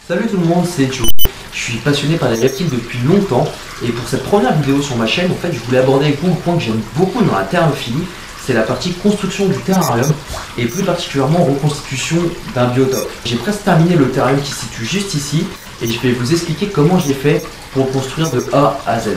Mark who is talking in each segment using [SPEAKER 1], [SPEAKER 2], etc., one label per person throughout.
[SPEAKER 1] Salut tout le monde, c'est Joe. Je suis passionné par les reptiles depuis longtemps et pour cette première vidéo sur ma chaîne, en fait, je voulais aborder avec vous un point que j'aime beaucoup dans la terrariophilie, c'est la partie construction du terrarium et plus particulièrement reconstitution d'un biotope. J'ai presque terminé le terrarium qui se situe juste ici et je vais vous expliquer comment je l'ai fait pour le construire de A à Z.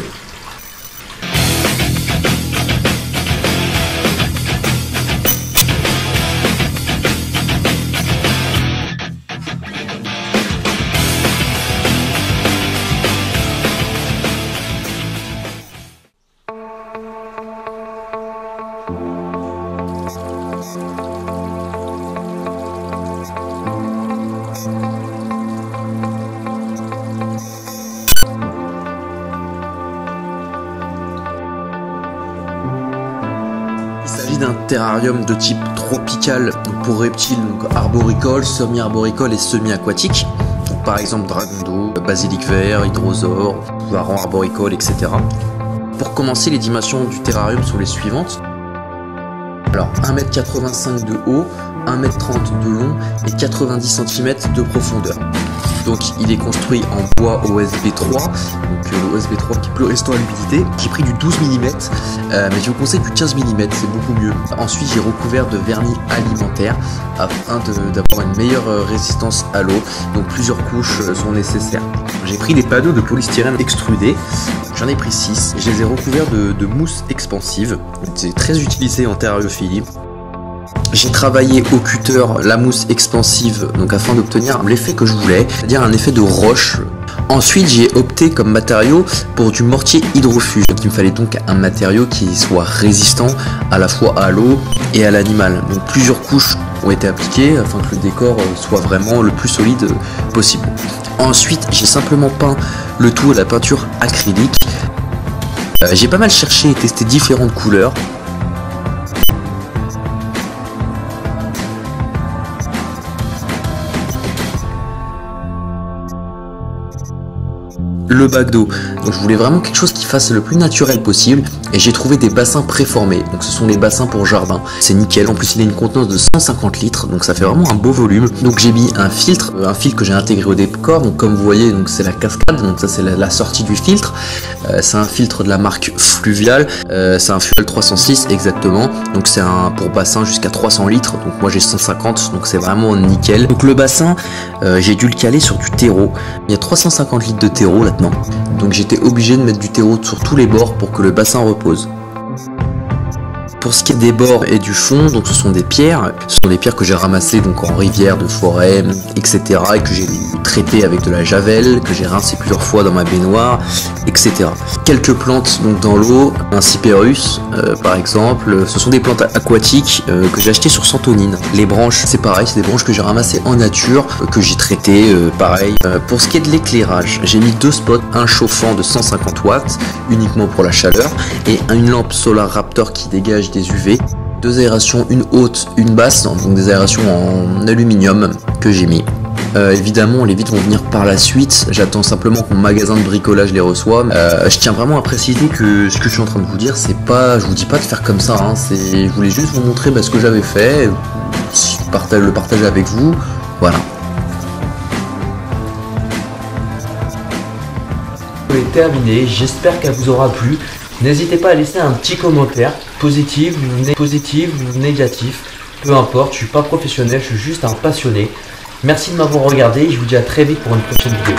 [SPEAKER 1] Il s'agit d'un terrarium de type tropical pour reptiles, donc arboricole, semi-arboricole et semi-aquatique. Par exemple dragon d'eau, basilic vert, hydrosaure, varan arboricole, etc. Pour commencer, les dimensions du terrarium sont les suivantes. Alors 1,85 m de haut, 1,30 m de long et 90 cm de profondeur. Donc il est construit en bois OSB 3, donc le OSB 3 qui est plus résistant à l'humidité. J'ai pris du 12 mm, mais je vous conseille du 15 mm, c'est beaucoup mieux. Ensuite j'ai recouvert de vernis alimentaire afin d'avoir une meilleure résistance à l'eau, donc plusieurs couches sont nécessaires. J'ai pris des panneaux de polystyrène extrudés, j'en ai pris 6, je les ai recouverts de mousse expansive, c'est très utilisé en terrariophilie. J'ai travaillé au cutter la mousse expansive donc afin d'obtenir l'effet que je voulais, c'est-à-dire un effet de roche. Ensuite j'ai opté comme matériau pour du mortier hydrofuge. Il me fallait donc un matériau qui soit résistant à la fois à l'eau et à l'animal. Donc plusieurs couches ont été appliquées afin que le décor soit vraiment le plus solide possible. Ensuite j'ai simplement peint le tout à la peinture acrylique. J'ai pas mal cherché et testé différentes couleurs. Le bac d'eau, donc je voulais vraiment quelque chose qui fasse le plus naturel possible et j'ai trouvé des bassins préformés, donc ce sont les bassins pour jardin, c'est nickel. En plus il a une contenance de 150 litres, donc ça fait vraiment un beau volume. Donc j'ai mis un filtre que j'ai intégré au décor, donc comme vous voyez donc c'est la cascade, donc ça c'est la sortie du filtre. C'est un filtre de la marque Fluvial, c'est un Fuel 306 exactement, donc c'est un pour bassin jusqu'à 300 litres, donc moi j'ai 150, donc c'est vraiment nickel. Donc le bassin j'ai dû le caler sur du terreau, il y a 350 litres de terreau là. Donc j'étais obligé de mettre du terreau sur tous les bords pour que le bassin repose. Pour ce qui est des bords et du fond, donc ce sont des pierres que j'ai ramassées donc en rivière, de forêt, etc. et que j'ai traité avec de la javel, que j'ai rincé plusieurs fois dans ma baignoire, etc. Quelques plantes donc dans l'eau, un cyperus par exemple, ce sont des plantes aquatiques que j'ai achetées sur Santonine. Les branches, c'est pareil, c'est des branches que j'ai ramassées en nature, que j'ai traitées, pareil. Pour ce qui est de l'éclairage, j'ai mis deux spots, un chauffant de 150 watts uniquement pour la chaleur et une lampe Solar Raptor qui dégage des UV, deux aérations, une haute, une basse, donc des aérations en aluminium que j'ai mis. Évidemment les vitres vont venir par la suite, j'attends simplement que mon magasin de bricolage les reçoive. Je tiens vraiment à préciser que ce que je suis en train de vous dire, c'est pas, je vous dis pas de faire comme ça, hein, je voulais juste vous montrer ce que j'avais fait, le partager avec vous, voilà. C'est terminé, j'espère qu'elle vous aura plu. N'hésitez pas à laisser un petit commentaire, positif ou négatif, peu importe, je suis pas professionnel, je suis juste un passionné. Merci de m'avoir regardé et je vous dis à très vite pour une prochaine vidéo.